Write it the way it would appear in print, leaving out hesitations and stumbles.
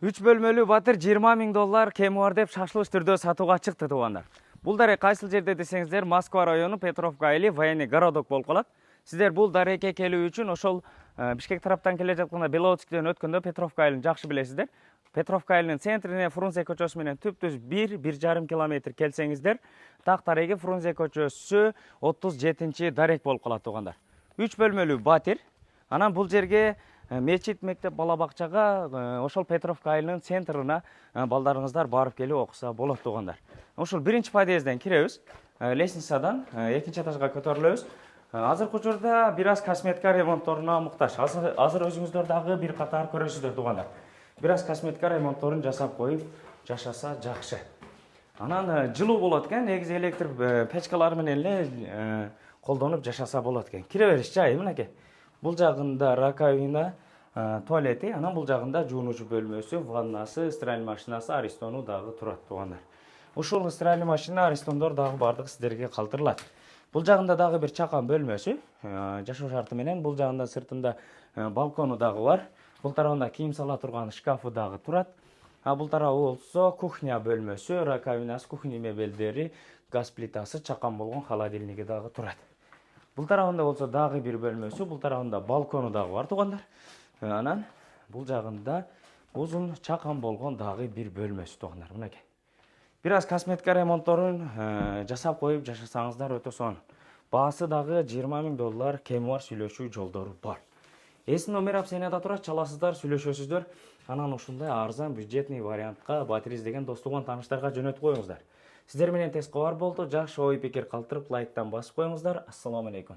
3 бөлмөлүү батир 20 миң доллар кеми бар деп шашылыш түрдө сатууга чыкты туугандар. Бул дарек кайсыл жерде десеңиздер, Москва району Петровка айли военный городок болуп калат. Сиздер бул дарекке келүү үчүн ошол Бишкек тараптан келе жатканда Беловодскийден өткөндө Петровка айылын жакшы билесиздер. Петровка айылынын центрине Фрунзе көчөсү менен түптүз 1,5 километр келсеңиздер, так тареги Фрунзе көчөсү 37-чи дарек болуп калат туугандар. 3 бөлмөлүү батир. Анан бул жерге мечит, мектеп, бала бакчага ошол Петровка айылынын центрына балдарыңыздар барып келип окуса болот туугандар. Ошол биринчи подъезден киребиз, лестницадан экинчи этажга көтөрүлөбүз. Азыркы учурда бир аз косметика ремонтторуна муктаж. Азыр өзүңүздөр дагы бир катар көрөсүздөр туугандар. Бир аз косметика ремонтторун жасап коюп жашаса жакшы. Анан жылуу болот экен, негизи электр печкалары менен эле колдонуп жашаса болот экен. Кире бериш жайы мынакей. Бул жагында раковина, туалети, анан бул жагында жуунуучу бөлмөсү, ваннасы, стиральный машинасы, аристону дагы турат туугандар. Ушул стиральный машина, аристондор дагы бардыгы сиздерге калтырылат. Бул жагында дагы бир чакан бөлмөсү, жашоо шарты менен. Бул жагында сыртында балкону дагы бар. Бул тарабында кийим сала турган шкафы дагы турат. Бул тарабы болсо кухня бөлмөсү, раковинасы, кухня мебелдери, газ плитасы, чакан болгон холодильниги дагы турат. Бул тарабында болсо дагы бир бөлмөсү, бул тарабында балкону дагы бар туугандар. Анан бул жагында узун чакан болгон дагы бир бөлмөсү туугандар. Мынакей. Бир аз косметика ремонтторун жасап коюп жашасаңыздар өтө сонун. Баасы дагы 20 миң доллар кеми бар, сүйлөшүү жолдору бар. Эсин номер опцияда турат, чаласыздар, сүйлөшөсүздөр. Анан ушундай арзан бюджетный вариантка батир издеген дос туган тааныштарга жөнөтүп коюңуздар. Сиздер менен тез кабар болду. Жакшы ой пикир калтырып лайктан басып коюңуздар. Ассаламу алейкум.